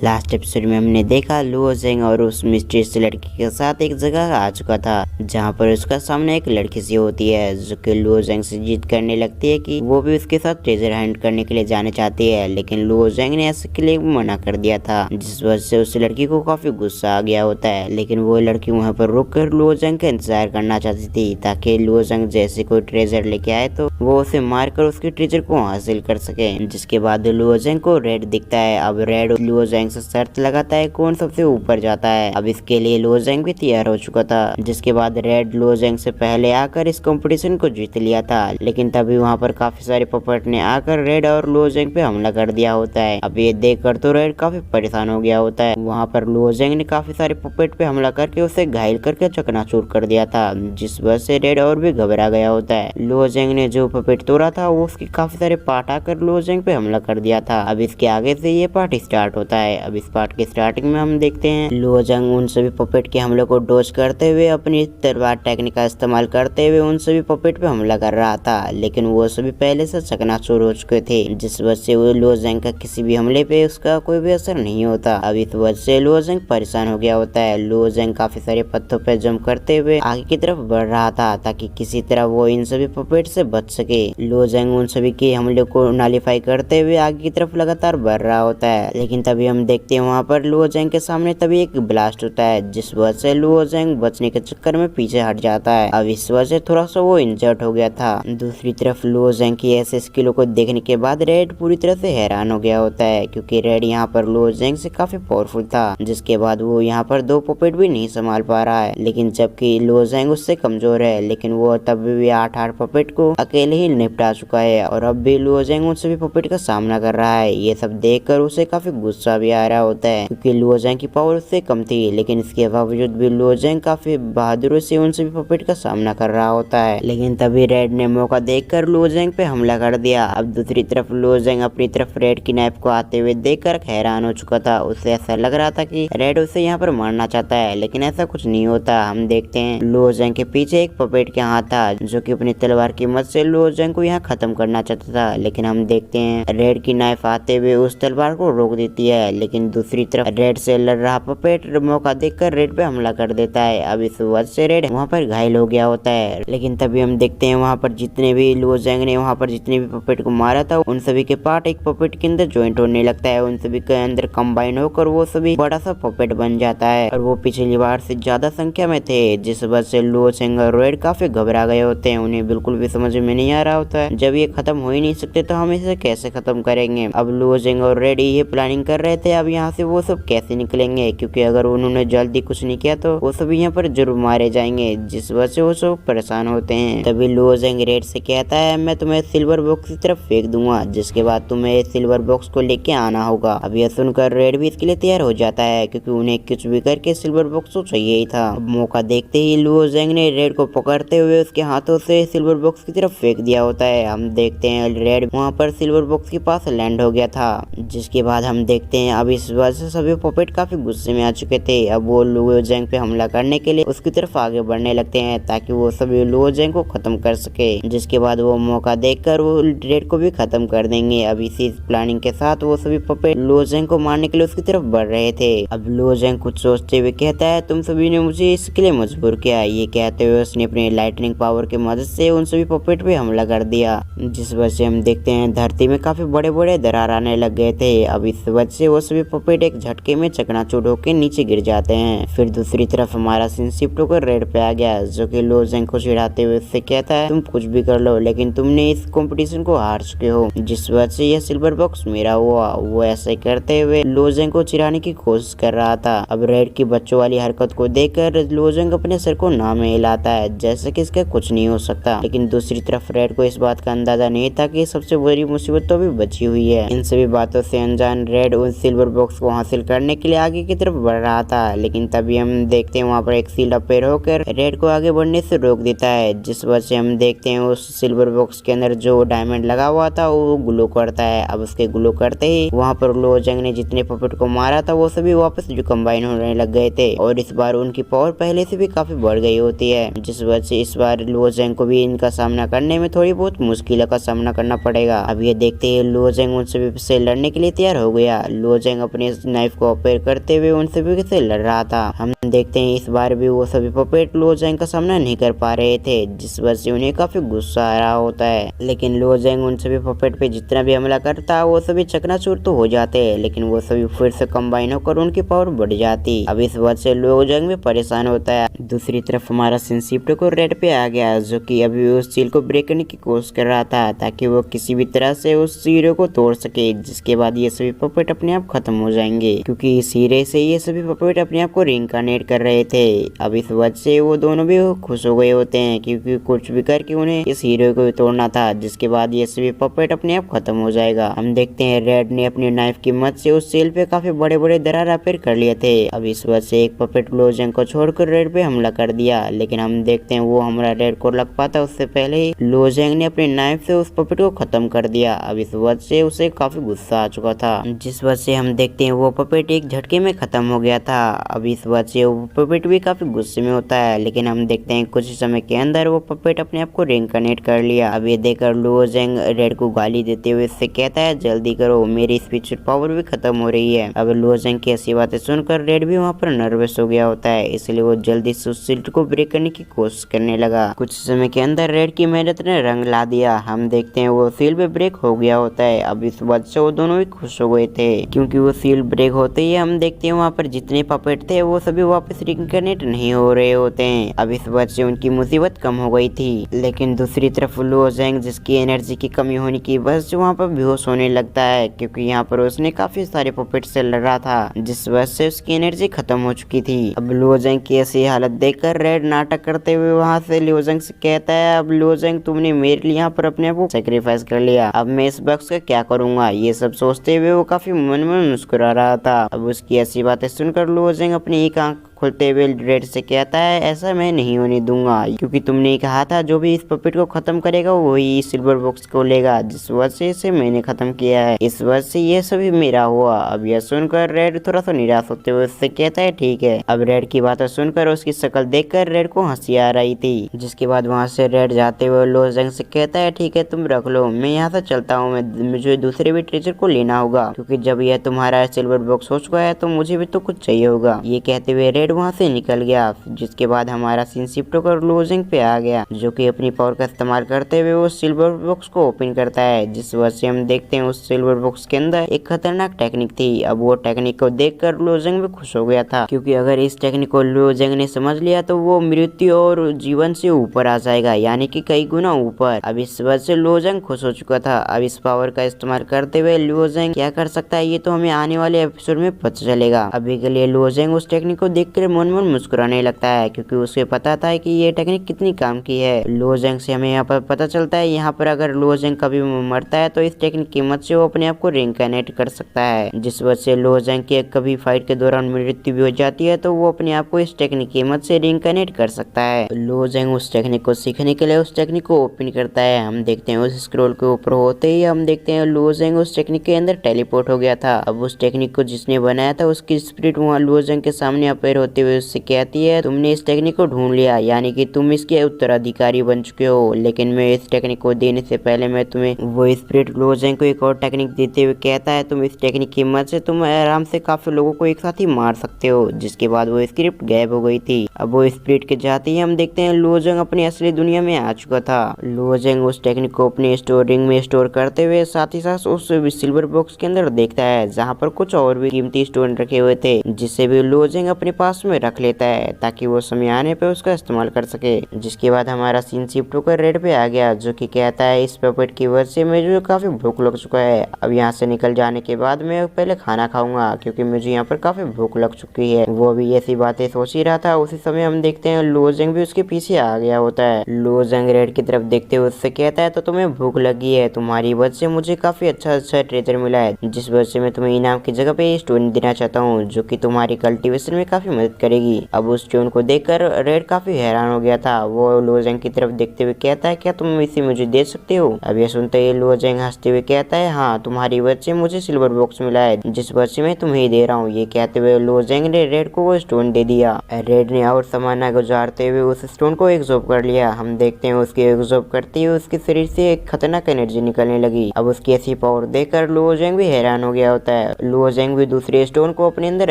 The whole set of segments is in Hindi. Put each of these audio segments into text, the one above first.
लास्ट एपिसोड में हमने देखा लुओ जेंग और उस मिस्टीरियस लड़की के साथ एक जगह आ चुका था जहाँ पर उसका सामने एक लड़की सी होती है जो कि लुओ जेंग से जिद करने लगती है कि वो भी उसके साथ ट्रेजर हंट करने के लिए जाने चाहती है, लेकिन लुओ जेंग ने ऐसे के लिए मना कर दिया था, जिस वजह से उस लड़की को काफी गुस्सा आ गया होता है। लेकिन वो लड़की वहाँ पर रुक कर लुओ जेंग का इंतजार करना चाहती थी ताकि लुओ जेंग जैसे कोई ट्रेजर लेके आए तो वो उसे मार कर उसके ट्रेजर को हासिल कर सके। जिसके बाद लुओ जेंग को रेड दिखता है। अब रेड लुओ जेंग से शर्त लगाता है कौन सबसे ऊपर जाता है। अब इसके लिए लुओ जेंग भी तैयार हो चुका था। जिसके बाद रेड लुओ जेंग से पहले आकर इस कंपटीशन को जीत लिया था, लेकिन तभी वहाँ पर काफी सारे पपेट ने आकर रेड और लुओ जेंग पे हमला कर दिया होता है। अब ये देख कर तो रेड काफी परेशान हो गया होता है। वहाँ पर लुओ जेंग ने काफी सारे पपेट पे हमला करके उसे घायल करके चकनाचूर कर दिया था, जिस वजह से रेड और भी घबरा गया होता है। लुओ जेंग ने जो पपेट तोड़ा था वो उसके काफी सारे पार्ट आकर लुओ जेंग पे हमला कर दिया था। अब इसके आगे से ये पार्ट स्टार्ट होता है। अब इस पार्ट के स्टार्टिंग में हम देखते हैं लुओ जेंग उन सभी पपेट के हमले को डॉज करते हुए अपनी तलवार टेक्निक का इस्तेमाल करते हुए उन सभी पपेट पे हमला कर रहा था, लेकिन वो सभी पहले से चकनाचूर हो चुके थे, जिस वजह से वो लुओ जेंग का किसी भी हमले पे उसका कोई भी असर नहीं होता। अब इस वजह से लुओ जेंग परेशान हो गया होता है। लुओ जेंग काफी सारे पत्थरों पे जंप करते हुए आगे की तरफ बढ़ रहा था ताकि किसी तरह वो इन सभी पपेट से बच सके। लुओ जेंग उन सभी के हमले को नालीफाई करते हुए आगे की तरफ लगातार बढ़ रहा होता है, लेकिन तभी हम देखते हैं वहाँ पर लुओ जेंग के सामने तभी एक ब्लास्ट होता है, जिस वजह से लुओ जेंग बचने के चक्कर में पीछे हट जाता है। अब इस वजह से थोड़ा सा वो इंजर्ड हो गया था। दूसरी तरफ लुओ जेंग की ऐसे स्किलों को देखने के बाद रेड पूरी तरह से हैरान हो गया होता है, क्योंकि रेड यहाँ पर लुओ जेंग से काफी पावरफुल था, जिसके बाद वो यहाँ पर दो पपेट भी नहीं संभाल पा रहा है। लेकिन जबकि लुओ जेंग उससे कमजोर है, लेकिन वो तब भी 8 पपेट को अकेले ही निपटा चुका है और अब भी लुओ जेंग उन सभी पपेट का सामना कर रहा है। ये सब देखकर उसे काफी गुस्सा भी आ रहा होता है, क्योंकि लुओ जेंग की पावर उससे कम थी, लेकिन इसके बावजूद भी लुओ जेंग काफी बहादुरी से उन सभी पपेट का सामना कर रहा होता है। लेकिन तभी रेड ने मौका देखकर लुओ जेंग पे हमला कर दिया। अब दूसरी तरफ लुओ जेंग अपनी तरफ रेड की नाइफ को आते हुए देखकर हैरान हो चुका था। उसे ऐसा लग रहा था कि रेड उसे यहाँ पर मारना चाहता है, लेकिन ऐसा कुछ नहीं होता। हम देखते हैं लुओ जेंग के पीछे एक पपेट के हाथ था जो कि अपनी तलवार की मदद से लुओ जेंग को यहाँ खत्म करना चाहता था, लेकिन हम देखते हैं रेड की नाइफ आते हुए उस तलवार को रोक देती है। लेकिन दूसरी तरफ रेड से लड़ रहा पपेट मौका देखकर रेड पे हमला कर देता है। अब इस वजह से रेड वहाँ पर घायल हो गया होता है। लेकिन तभी हम देखते हैं वहाँ पर जितने भी लुओ जेंग ने वहाँ पर जितने भी पपेट को मारा था उन सभी के पार्ट एक पपेट के अंदर ज्वाइंट होने लगता है, उन सभी के अंदर कंबाइन होकर वो सभी बड़ा सा पपेट बन जाता है और वो पिछली बार से ज्यादा संख्या में थे, जिस वजह से लुओ जेंग और रेड काफी घबरा गए होते हैं। उन्हें बिल्कुल भी समझ में नहीं आ रहा होता है जब ये खत्म हो ही नहीं सकते तो हम इसे कैसे खत्म करेंगे। अब लुओ जेंग और रेड ये प्लानिंग कर रहे थे अब यहाँ से वो सब कैसे निकलेंगे, क्योंकि अगर उन्होंने जल्दी कुछ नहीं किया तो वो सब यहाँ पर जरूर मारे जाएंगे, जिस वजह से वो सब परेशान होते हैं। तभी लुओ जेंग रेड से कहता है मैं तुम्हें सिल्वर बॉक्स की तरफ फेंक दूंगा, जिसके बाद तुम्हें सिल्वर बॉक्स को लेके आना होगा। अब यह सुनकर रेड भी इसके लिए तैयार हो जाता है, क्योंकि उन्हें कुछ भी करके सिल्वर बॉक्स तो चाहिए ही था। अब मौका देखते ही लुओ जेंग ने रेड को पकड़ते हुए उसके हाथों से सिल्वर बॉक्स की तरफ फेंक दिया होता है। हम देखते हैं रेड वहाँ पर सिल्वर बॉक्स के पास लैंड हो गया था, जिसके बाद हम देखते हैं अब इस वजह से सभी पपेट काफी गुस्से में आ चुके थे। अब वो लुओ जेंग पे हमला करने के लिए उसकी तरफ आगे बढ़ने लगते हैं ताकि वो सभी लुओ जेंग को खत्म कर सके, जिसके बाद वो मौका देखकर वो रेड को भी खत्म कर देंगे। अब इसी प्लानिंग के साथ वो सभी पपेट लुओ जेंग को मारने के लिए उसकी तरफ बढ़ रहे थे। अब लुओ जेंग कुछ सोचते हुए कहता है तुम सभी ने मुझे इसके लिए मजबूर किया। ये कहते हुए उसने अपनी लाइटनिंग पावर की मदद से उन सभी पपेट पे हमला कर दिया, जिस वजह से हम देखते हैं धरती में काफी बड़े बड़े दरार आने लग गए थे। अब इस वजह से वो सभी पपेट एक झटके में चकनाचूर होकर नीचे गिर जाते हैं। फिर दूसरी तरफ हमारा सीन शिफ्ट होकर रेड पे आ गया, जो कि लुओ जेंग को चिढ़ाते हुए उससे कहता है तुम कुछ भी कर लो लेकिन तुमने इस कंपटीशन को हार चुके हो, जिस वजह से यह सिल्वर बॉक्स मेरा हुआ। वो ऐसे करते हुए लुओ जेंग को चिढ़ाने की कोशिश कर रहा था। अब रेड की बच्चों वाली हरकत को देखकर लुओ जेंग अपने सर को ना में हिलाता है जैसे कि इसका कुछ नहीं हो सकता, लेकिन दूसरी तरफ रेड को इस बात का अंदाजा नहीं था कि सबसे बड़ी मुसीबत तो भी बची हुई है। इन सभी बातों से अनजान रेड उन सिल्वर बॉक्स को हासिल करने के लिए आगे की तरफ बढ़ रहा था, लेकिन तभी हम देखते हैं वहाँ पर एक सील अपेयर होकर रेड को आगे बढ़ने से रोक देता है, जिस वजह से हम देखते हैं उस सिल्वर बॉक्स के अंदर जो डायमंड लगा हुआ था वो ग्लो करता है। अब उसके ग्लो करते ही वहाँ पर लुओ जेंग ने जितने पपेट को मारा था वो सभी वापस जो कंबाइन होने लग गए थे और इस बार उनकी पावर पहले से भी काफी बढ़ गई होती है, जिस वजह से इस बार लुओ जेंग को भी इनका सामना करने में थोड़ी बहुत मुश्किलों का सामना करना पड़ेगा। अब ये देखते ही लुओ जेंग उन सभी से लड़ने के लिए तैयार हो गया। लुओ जेंग अपने नाइफ को ऑपरेट करते हुए उन सभी से लड़ रहा था। हम देखते हैं इस बार भी वो सभी पपेट लुओ जेंग का सामना नहीं कर पा रहे थे, जिस वजह से उन्हें काफी गुस्सा आ रहा होता है। लेकिन लुओ जेंग उन सभी पपेट पे जितना भी हमला करता वो सभी चकनाचूर तो हो जाते, लेकिन वो सभी फिर से कंबाइन होकर उनकी पावर बढ़ जाती। अब इस वजह से लुओ जेंग भी परेशान होता है। दूसरी तरफ हमारा सिंसिप्टो को रेड पे आ गया, जो कि अभी उस सील को ब्रेक करने की कोशिश कर रहा था ताकि वो किसी भी तरह से उस हीरे को तोड़ सके, जिसके बाद ये सभी पपेट अपने आप खत्म हो जाएंगे, क्योंकि इस हीरे से ये सभी पपेट अपने आप को रिइंकार्नेट कर रहे थे। अब इस वजह से वो दोनों भी खुश हो गए होते हैं, क्योंकि कुछ भी करके उन्हें इस हीरे को तोड़ना था, जिसके बाद ये सभी पपेट अपने आप खत्म हो जाएगा। हम देखते हैं रेड ने अपनी नाइफ की मदद से उस सेल पे काफी बड़े बड़े दरार अपेयर कर लिए थे। अब इस वजह से एक पपेट लुओ जेंग को छोड़कर रेड पे हमला कर दिया, लेकिन हम देखते हैं वो हमारा रेड को लग पाता उससे पहले ही लुओ जेंग ने अपनी नाइफ से उस पपेट को खत्म कर दिया। अब इस वजह से उसे काफी गुस्सा आ चुका था, जिस वजह से हम देखते हैं वो पपेट एक झटके में खत्म हो गया था। अब इस वजह से वो पपेट भी काफी गुस्से में होता है, लेकिन हम देखते हैं कुछ ही समय के अंदर वो पपेट अपने आप को रिइंकार्नेट कर लिया। अब ये देखकर लुओ जेंग रेड को गाली देते हुए इससे कहता है जल्दी करो, मेरी स्पीच पावर भी खत्म हो रही है। अब लुओ जेंग की ऐसी बातें सुनकर रेड भी वहाँ पर नर्वस हो गया होता है, इसलिए वो जल्दी से उस सील को ब्रेक करने की कोशिश करने लगा। कुछ समय के अंदर रेड की मेहनत ने रंग ला दिया। हम देखते हैं वो सील भी ब्रेक हो गया होता है। अब इस वजह से वो दोनों भी खुश हो गए थे, क्योंकि वो सील ब्रेक होते ही हम देखते हैं वहाँ पर जितने पपेट थे वो सभी वापस रिइंकार्नेट नहीं हो रहे होते हैं। अब इस वजह से उनकी मुसीबत कम हो गई थी। लेकिन दूसरी तरफ लुओ जेंग, जिसकी एनर्जी की कमी होने की वजह से वहाँ पर बेहोश होने लगता है, क्योंकि यहाँ पर उसने काफी सारे पपेट से लड़ रहा था, जिस वजह से उसकी एनर्जी खत्म हो चुकी थी। अब लुओ जेंग की ऐसी हालत देखकर रेड नाटक करते हुए वहाँ से लुओ जेंग से कहता है, अब लुओ जेंग तुमने मेरे लिए यहाँ पर अपने आप को सेक्रीफाइस कर लिया, अब मैं इस बक्स का क्या करूंगा। ये सब सोचते हुए वो काफी मन में मुस्कुरा रहा था। अब उसकी ऐसी बातें सुनकर लुओ जेंग अपनी एक आंख खुलते हुए रेड से कहता है, ऐसा मैं नहीं होने दूंगा, क्योंकि तुमने कहा था जो भी इस पपेट को खत्म करेगा वही सिल्वर बॉक्स को लेगा, जिस वजह से इसे मैंने खत्म किया है, इस वजह से ये सभी मेरा हुआ। अब यह सुनकर रेड थोड़ा सा निराश होते हुए उससे कहता है ठीक है। अब रेड की बातें सुनकर उसकी शक्ल देखकर रेड को हंसी आ रही थी, जिसके बाद वहाँ से रेड जाते हुए लुओ जेंग से कहता है ठीक है तुम रख लो, मैं यहाँ से चलता हूँ, मुझे दूसरे भी ट्रेजर को लेना होगा, क्योंकि जब यह तुम्हारा सिल्वर बॉक्स हो चुका है तो मुझे भी तो कुछ चाहिए होगा। ये कहते हुए रेड वहाँ से निकल गया, जिसके बाद हमारा सिंसिप्टो कर लुओ जेंग पे आ गया, जो कि अपनी पावर का इस्तेमाल करते हुए उस सिल्वर बॉक्स को ओपन करता है, जिस वजह से हम देखते हैं उस सिल्वर बॉक्स के अंदर एक खतरनाक टेक्निक थी। अब वो टेक्निक को देखकर लुओ जेंग भी खुश हो गया था, क्योंकि अगर इस टेक्निक को लुओ जेंग ने समझ लिया तो वो मृत्यु और जीवन से ऊपर आ जाएगा, यानी कि कई गुना ऊपर। अब इस वजह से लुओ जेंग खुश हो चुका था। अब इस पावर का इस्तेमाल करते हुए लुओ जेंग क्या कर सकता है ये तो हमें आने वाले एपिसोड में पता चलेगा। अभी के लिए लुओ जेंग उस टेक्निक को देखकर मन मुस्कुराने लगता है, क्योंकि उसे पता था कि ये टेक्निक कितनी काम की है। लुओ जेंग से हमें यहाँ पर पता चलता है यहाँ पर अगर लुओ जेंग कभी मरता है तो इस टेक्निक की मदद से वो अपने आप को रिइंकार्नेट कर सकता है, जिस वजह से लुओ जेंग की कभी फाइट के दौरान मृत्यु भी हो जाती है तो वो अपने आप को इस टेक्निक की मदद से रिइंकार्नेट कर सकता है। लुओ जेंग उस टेक्निक को सीखने के लिए उस टेक्निक को ओपन करता है। हम देखते हैं उस स्क्रॉल के ऊपर होते ही हम देखते हैं लुओ जेंग उस टेक्निक के अंदर टेलीपोर्ट हो गया था। अब उस टेक्निक को जिसने बनाया था उसकी स्पिरिट वहाँ लुओ जेंग के सामने अपेयर होते हुए उससे कहती है, तुमने इस टेक्निक को ढूंढ लिया, यानी कि तुम इसके उत्तराधिकारी बन चुके हो, लेकिन मैं इस टेक्निक को देने से पहले मैं तुम्हें वो स्पिरिट लुओ जेंग को एक और टेक्निक देते हुए कहता है, तुम इस टेक्निक की मदद से तुम आराम से काफी लोगों को एक साथ ही मार सकते हो, जिसके बाद वो स्क्रिप्ट गायब हो गई थी। अब वो स्पिरिट के जाते ही हम देखते हैं लुओ जेंग अपनी असली दुनिया में आ चुका था। लुओ जेंग उस टेक्निक को अपने स्टोरिंग में स्टोर करते हुए साथ ही साथ उस सिल्वर बॉक्स के अंदर देखता है, जहाँ पर कुछ और भी कीमती स्टोन रखे हुए थे, जिससे भी लुओ जेंग अपने पास में रख लेता है ताकि वो समय आने पे उसका इस्तेमाल कर सके। जिसके बाद हमारा सीन शिफ्ट होकर रेड पे आ गया, जो कि कहता है इस पपेट की वजह से मुझे काफी भूख लग चुका है, अब यहाँ से निकल जाने के बाद मैं पहले खाना खाऊंगा, क्योंकि मुझे यहाँ पर काफी भूख लग चुकी है। वो भी ऐसी बातें सोच ही रहा था, उसी समय हम देखते हैं लुओ जेंग भी उसके पीछे आ गया होता है। लुओ जेंग रेड की तरफ देखते हुए उससे कहता है, तो तुम्हें भूख लगी है, तुम्हारी वजह से मुझे काफी अच्छा ट्रेजर मिला है, जिस वजह से मैं तुम्हें इनाम की जगह पे स्टोन देना चाहता हूँ, जो कि तुम्हारी कल्टीवेशन में काफी मदद मदद करेगी। अब उस स्टोन को देखकर रेड काफी हैरान हो गया था। वो लुओ ज़ेंग की तरफ देखते हुए कहता है, क्या तुम इसे मुझे दे सकते हो? अब ये सुनते ही लुओ ज़ेंग हंसते हुए कहता है, हाँ, तुम्हारी वजह से मुझे सिल्वर बॉक्स मिला है, जिस वजह से मैं तुम्हें दे रहा हूँ। ये कहते हुए लुओ ज़ेंग ने रेड को वो स्टोन दे दिया। रेड ने और सामान गुजारते हुए उस स्टोन को एब्जॉर्ब कर लिया। हम देखते हैं उसके एब्जॉर्ब करते हुए उसके शरीर से एक खतरनाक एनर्जी निकलने लगी। अब उसकी ऐसी पावर देखकर लुओ ज़ेंग भी हैरान हो गया होता है। लुओ ज़ेंग भी दूसरे स्टोन को अपने अंदर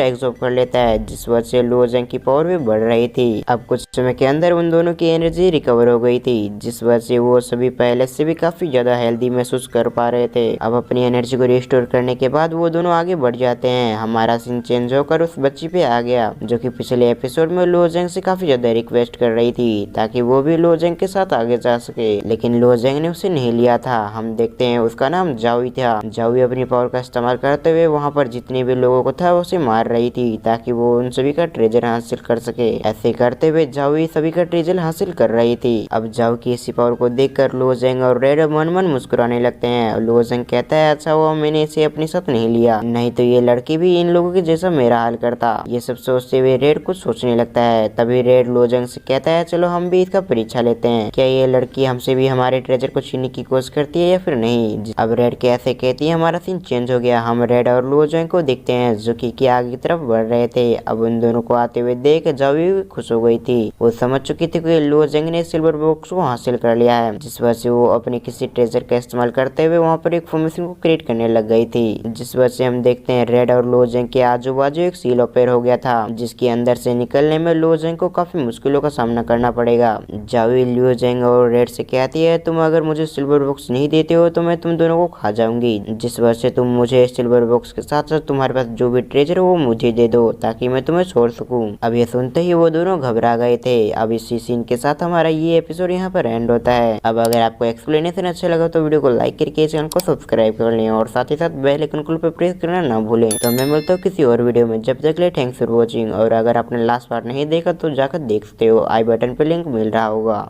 एब्जॉर्ब कर लेता है, जिस वजह से लुओ ज़ेंग की पावर भी बढ़ रही थी। अब कुछ समय के अंदर उन दोनों की एनर्जी रिकवर हो गई थी, जिस वजह से वो सभी पहले से भी काफी ज्यादा हेल्दी महसूस कर पा रहे थे। अब अपनी एनर्जी को रिस्टोर करने के बाद वो दोनों आगे बढ़ जाते हैं। हमारा सीन चेंज होकर उस बच्ची पे आ गया, जो कि पिछले एपिसोड में लुओ ज़ेंग से काफी ज्यादा रिक्वेस्ट कर रही थी ताकि वो भी लुओ ज़ेंग के साथ आगे जा सके, लेकिन लुओ ज़ेंग ने उसे नहीं लिया था। हम देखते हैं उसका नाम जावी था। जावी अपनी पावर का इस्तेमाल करते हुए वहाँ पर जितने भी लोगों को था उसे मार रही थी ताकि वो उन सभी का ट्रेजर हासिल कर सके। ऐसे करते हुए जावी सभी का ट्रेजर हासिल कर रही थी। अब जावी की इसी पावर को देखकर लुओ ज़ेंग और रेड मन मन मुस्कुराने लगते हैं। लुओ ज़ेंग कहता है, अच्छा हुआ मैंने इसे अपने साथ नहीं लिया, नहीं तो ये लड़की भी इन लोगों के जैसा मेरा हाल करता। ये सब सोचते हुए रेड कुछ सोचने लगता है। तभी रेड लुओ ज़ेंग से कहता है, चलो हम भी इसका परीक्षा लेते हैं, क्या ये लड़की हमसे भी हमारे ट्रेजर को छीनने की कोशिश करती है या फिर नहीं। अब रेड कैसे कहती है, हमारा सीन चेंज हो गया। हम रेड और लुओ ज़ेंग को देखते हैं जो कि आगे की तरफ बढ़ रहे थे। अब उन दोनों को आते हुए देख जावी भी खुश हो गई थी। वो समझ चुकी थी कि लुओ ज़ेंग ने सिल्वर बॉक्स को हासिल कर लिया है, जिस वजह से वो अपने किसी ट्रेजर का इस्तेमाल करते हुए वहाँ पर एक फॉर्मेशन को क्रिएट करने लग गई थी, जिस वजह से हम देखते हैं रेड और लुओ ज़ेंग के आजू बाजू एक सील ओपेयर हो गया था, जिसके अंदर से निकलने में लुओ ज़ेंग को काफी मुश्किलों का सामना करना पड़ेगा। जावी लुओ ज़ेंग और रेड से कहती है, तुम अगर मुझे सिल्वर बॉक्स नहीं देते हो तो मैं तुम दोनों को खा जाऊंगी, जिस वजह से तुम मुझे सिल्वर बॉक्स के साथ साथ तुम्हारे पास जो भी ट्रेजर हो वो मुझे दे दो ताकि मैं तुम्हें छोड़ सकूं। अब ये सुनते ही वो दोनों घबरा गए थे। अब इसी सीन के साथ हमारा ये एपिसोड यहाँ पर एंड होता है। अब अगर आपको एक्सप्लेनेशन अच्छा लगा तो वीडियो को लाइक करके चैनल को सब्सक्राइब कर लें और साथ ही साथ बेल आइकन को प्रेस करना ना भूलें। तो मैं मिलता हूँ किसी और वीडियो में, जब तक के लिए थैंक्स फॉर वॉचिंग। और अगर आपने लास्ट पार्ट नहीं देखा तो जाकर देख सकते हो, आई बटन पे लिंक मिल रहा होगा।